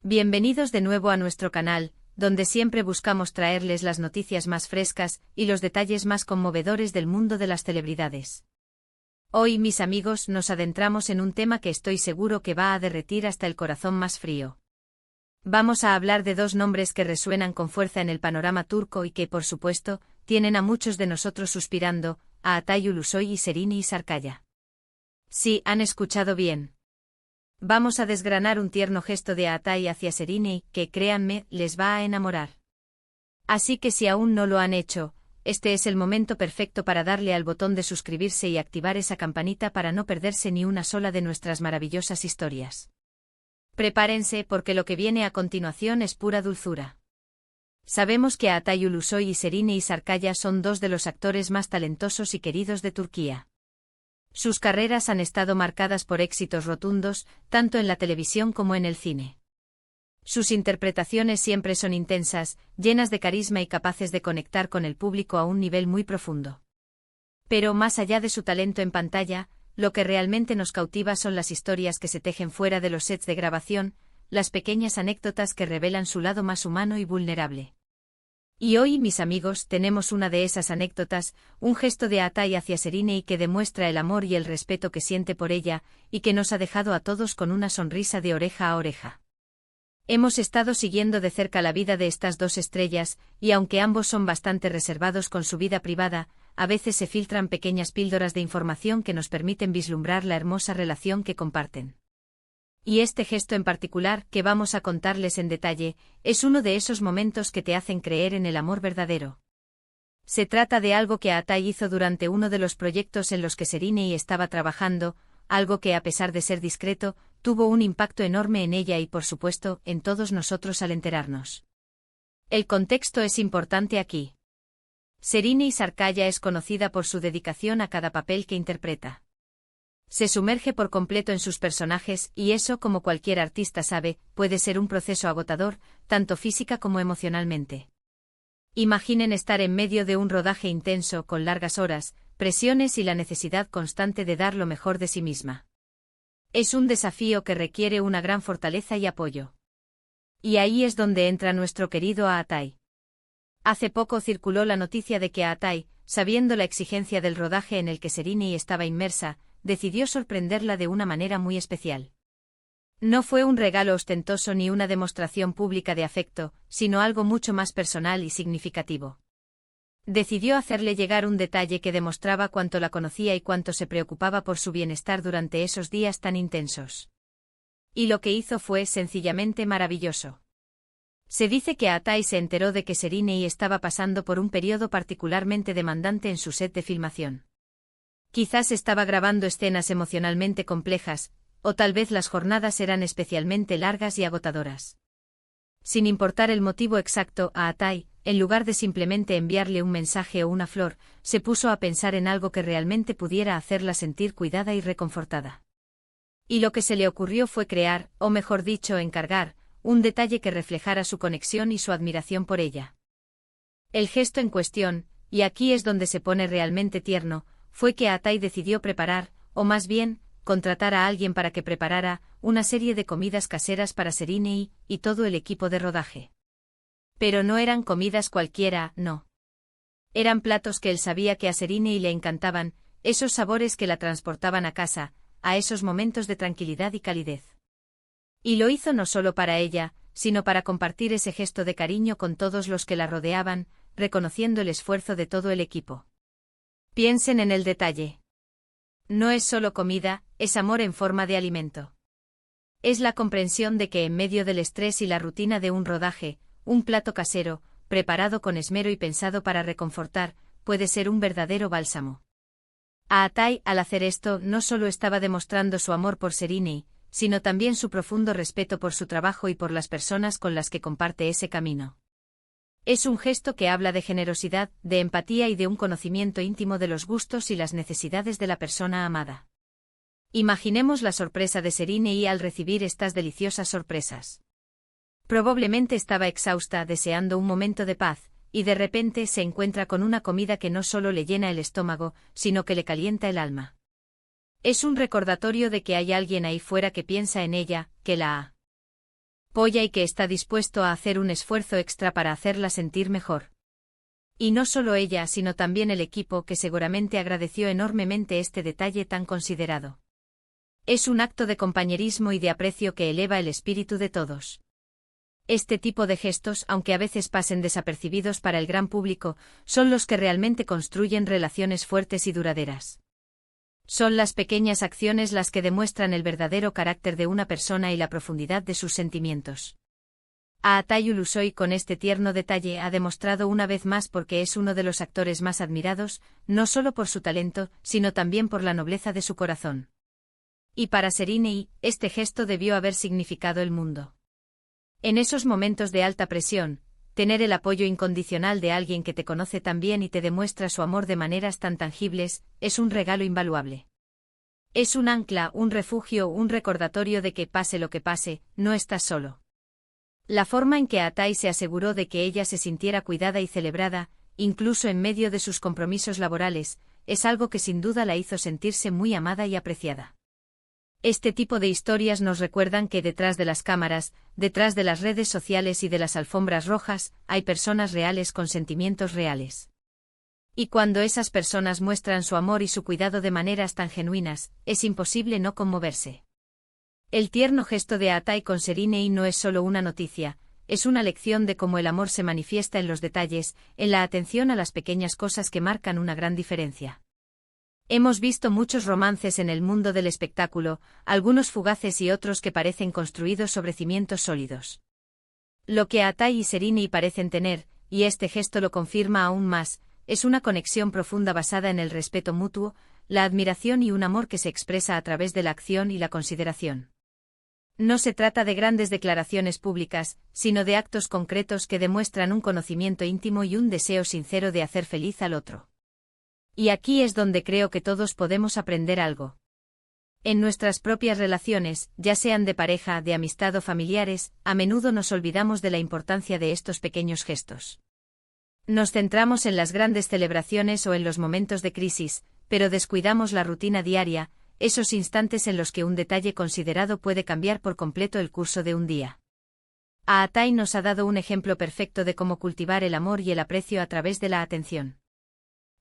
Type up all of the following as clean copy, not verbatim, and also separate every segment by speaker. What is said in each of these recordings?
Speaker 1: Bienvenidos de nuevo a nuestro canal, donde siempre buscamos traerles las noticias más frescas y los detalles más conmovedores del mundo de las celebridades. Hoy, mis amigos, nos adentramos en un tema que estoy seguro que va a derretir hasta el corazón más frío. Vamos a hablar de dos nombres que resuenan con fuerza en el panorama turco y que, por supuesto, tienen a muchos de nosotros suspirando, a Altay Ulusoy y Serine Sarıkaya. Sí, han escuchado bien. Vamos a desgranar un tierno gesto de Altay hacia Serine que, créanme, les va a enamorar. Así que si aún no lo han hecho, este es el momento perfecto para darle al botón de suscribirse y activar esa campanita para no perderse ni una sola de nuestras maravillosas historias. Prepárense porque lo que viene a continuación es pura dulzura. Sabemos que Altay Ulusoy y Serine Sarıkaya son dos de los actores más talentosos y queridos de Turquía. Sus carreras han estado marcadas por éxitos rotundos, tanto en la televisión como en el cine. Sus interpretaciones siempre son intensas, llenas de carisma y capaces de conectar con el público a un nivel muy profundo. Pero más allá de su talento en pantalla, lo que realmente nos cautiva son las historias que se tejen fuera de los sets de grabación, las pequeñas anécdotas que revelan su lado más humano y vulnerable. Y hoy, mis amigos, tenemos una de esas anécdotas, un gesto de Altay hacia Serine que demuestra el amor y el respeto que siente por ella, y que nos ha dejado a todos con una sonrisa de oreja a oreja. Hemos estado siguiendo de cerca la vida de estas dos estrellas, y aunque ambos son bastante reservados con su vida privada, a veces se filtran pequeñas píldoras de información que nos permiten vislumbrar la hermosa relación que comparten. Y este gesto en particular, que vamos a contarles en detalle, es uno de esos momentos que te hacen creer en el amor verdadero. Se trata de algo que Altay hizo durante uno de los proyectos en los que Serine estaba trabajando, algo que, a pesar de ser discreto, tuvo un impacto enorme en ella y, por supuesto, en todos nosotros al enterarnos. El contexto es importante aquí. Serine Sarıkaya es conocida por su dedicación a cada papel que interpreta. Se sumerge por completo en sus personajes y eso, como cualquier artista sabe, puede ser un proceso agotador, tanto física como emocionalmente. Imaginen estar en medio de un rodaje intenso con largas horas, presiones y la necesidad constante de dar lo mejor de sí misma. Es un desafío que requiere una gran fortaleza y apoyo. Y ahí es donde entra nuestro querido Altay. Hace poco circuló la noticia de que Altay, sabiendo la exigencia del rodaje en el que Serine estaba inmersa, decidió sorprenderla de una manera muy especial. No fue un regalo ostentoso ni una demostración pública de afecto, sino algo mucho más personal y significativo. Decidió hacerle llegar un detalle que demostraba cuánto la conocía y cuánto se preocupaba por su bienestar durante esos días tan intensos. Y lo que hizo fue sencillamente maravilloso. Se dice que Altay se enteró de que Serine estaba pasando por un periodo particularmente demandante en su set de filmación. Quizás estaba grabando escenas emocionalmente complejas, o tal vez las jornadas eran especialmente largas y agotadoras. Sin importar el motivo exacto, a Altay, en lugar de simplemente enviarle un mensaje o una flor, se puso a pensar en algo que realmente pudiera hacerla sentir cuidada y reconfortada. Y lo que se le ocurrió fue crear, o mejor dicho, encargar, un detalle que reflejara su conexión y su admiración por ella. El gesto en cuestión, y aquí es donde se pone realmente tierno, fue que Altay decidió preparar, o más bien, contratar a alguien para que preparara, una serie de comidas caseras para Serine y todo el equipo de rodaje. Pero no eran comidas cualquiera, no. Eran platos que él sabía que a Serine le encantaban, esos sabores que la transportaban a casa, a esos momentos de tranquilidad y calidez. Y lo hizo no solo para ella, sino para compartir ese gesto de cariño con todos los que la rodeaban, reconociendo el esfuerzo de todo el equipo. Piensen en el detalle. No es solo comida, es amor en forma de alimento. Es la comprensión de que en medio del estrés y la rutina de un rodaje, un plato casero, preparado con esmero y pensado para reconfortar, puede ser un verdadero bálsamo. Altay, al hacer esto, no solo estaba demostrando su amor por Serine, sino también su profundo respeto por su trabajo y por las personas con las que comparte ese camino. Es un gesto que habla de generosidad, de empatía y de un conocimiento íntimo de los gustos y las necesidades de la persona amada. Imaginemos la sorpresa de Serine al recibir estas deliciosas sorpresas. Probablemente estaba exhausta deseando un momento de paz, y de repente se encuentra con una comida que no solo le llena el estómago, sino que le calienta el alma. Es un recordatorio de que hay alguien ahí fuera que piensa en ella, que la Polla y que está dispuesto a hacer un esfuerzo extra para hacerla sentir mejor. Y no solo ella, sino también el equipo, que seguramente agradeció enormemente este detalle tan considerado. Es un acto de compañerismo y de aprecio que eleva el espíritu de todos. Este tipo de gestos, aunque a veces pasen desapercibidos para el gran público, son los que realmente construyen relaciones fuertes y duraderas. Son las pequeñas acciones las que demuestran el verdadero carácter de una persona y la profundidad de sus sentimientos. Aatay Ulusoy, con este tierno detalle, ha demostrado una vez más por qué es uno de los actores más admirados, no solo por su talento, sino también por la nobleza de su corazón. Y para Serínei, este gesto debió haber significado el mundo. En esos momentos de alta presión, tener el apoyo incondicional de alguien que te conoce tan bien y te demuestra su amor de maneras tan tangibles, es un regalo invaluable. Es un ancla, un refugio, un recordatorio de que, pase lo que pase, no estás solo. La forma en que Aatay se aseguró de que ella se sintiera cuidada y celebrada, incluso en medio de sus compromisos laborales, es algo que sin duda la hizo sentirse muy amada y apreciada. Este tipo de historias nos recuerdan que detrás de las cámaras, detrás de las redes sociales y de las alfombras rojas, hay personas reales con sentimientos reales. Y cuando esas personas muestran su amor y su cuidado de maneras tan genuinas, es imposible no conmoverse. El tierno gesto de Aatay con Serínei no es solo una noticia, es una lección de cómo el amor se manifiesta en los detalles, en la atención a las pequeñas cosas que marcan una gran diferencia. Hemos visto muchos romances en el mundo del espectáculo, algunos fugaces y otros que parecen construidos sobre cimientos sólidos. Lo que Aatay y Serínei parecen tener, y este gesto lo confirma aún más, es una conexión profunda basada en el respeto mutuo, la admiración y un amor que se expresa a través de la acción y la consideración. No se trata de grandes declaraciones públicas, sino de actos concretos que demuestran un conocimiento íntimo y un deseo sincero de hacer feliz al otro. Y aquí es donde creo que todos podemos aprender algo. En nuestras propias relaciones, ya sean de pareja, de amistad o familiares, a menudo nos olvidamos de la importancia de estos pequeños gestos. Nos centramos en las grandes celebraciones o en los momentos de crisis, pero descuidamos la rutina diaria, esos instantes en los que un detalle considerado puede cambiar por completo el curso de un día. Aatay nos ha dado un ejemplo perfecto de cómo cultivar el amor y el aprecio a través de la atención.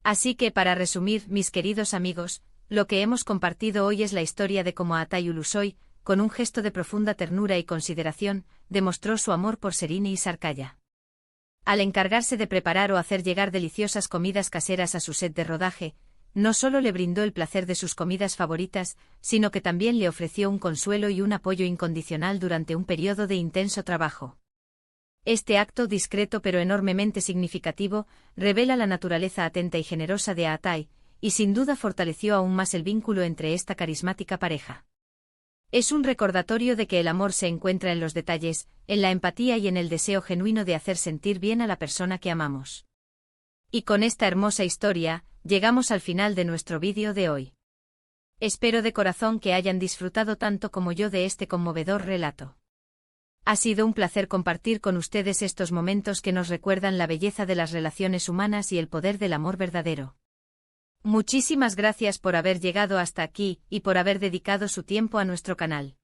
Speaker 1: Así que, para resumir, mis queridos amigos, lo que hemos compartido hoy es la historia de cómo Aatay Ulusoy, con un gesto de profunda ternura y consideración, demostró su amor por Serínei Sarkaya. Al encargarse de preparar o hacer llegar deliciosas comidas caseras a su set de rodaje, no solo le brindó el placer de sus comidas favoritas, sino que también le ofreció un consuelo y un apoyo incondicional durante un periodo de intenso trabajo. Este acto, discreto pero enormemente significativo, revela la naturaleza atenta y generosa de Aatay, y sin duda fortaleció aún más el vínculo entre esta carismática pareja. Es un recordatorio de que el amor se encuentra en los detalles, en la empatía y en el deseo genuino de hacer sentir bien a la persona que amamos. Y con esta hermosa historia, llegamos al final de nuestro vídeo de hoy. Espero de corazón que hayan disfrutado tanto como yo de este conmovedor relato. Ha sido un placer compartir con ustedes estos momentos que nos recuerdan la belleza de las relaciones humanas y el poder del amor verdadero. Muchísimas gracias por haber llegado hasta aquí y por haber dedicado su tiempo a nuestro canal.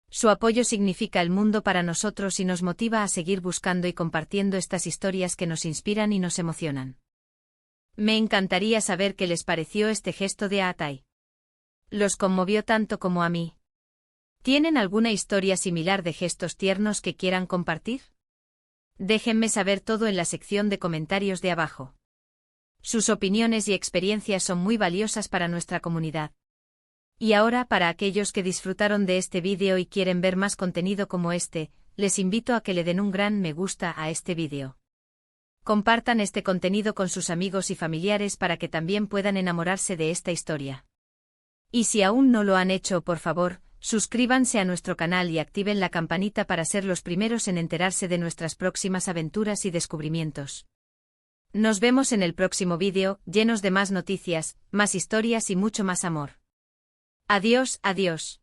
Speaker 1: Su apoyo significa el mundo para nosotros y nos motiva a seguir buscando y compartiendo estas historias que nos inspiran y nos emocionan. Me encantaría saber qué les pareció este gesto de Aatay. ¿Los conmovió tanto como a mí? ¿Tienen alguna historia similar de gestos tiernos que quieran compartir? Déjenme saber todo en la sección de comentarios de abajo. Sus opiniones y experiencias son muy valiosas para nuestra comunidad. Y ahora, para aquellos que disfrutaron de este vídeo y quieren ver más contenido como este, les invito a que le den un gran me gusta a este vídeo. Compartan este contenido con sus amigos y familiares para que también puedan enamorarse de esta historia. Y si aún no lo han hecho, por favor, suscríbanse a nuestro canal y activen la campanita para ser los primeros en enterarse de nuestras próximas aventuras y descubrimientos. Nos vemos en el próximo vídeo, llenos de más noticias, más historias y mucho más amor. Adiós, adiós.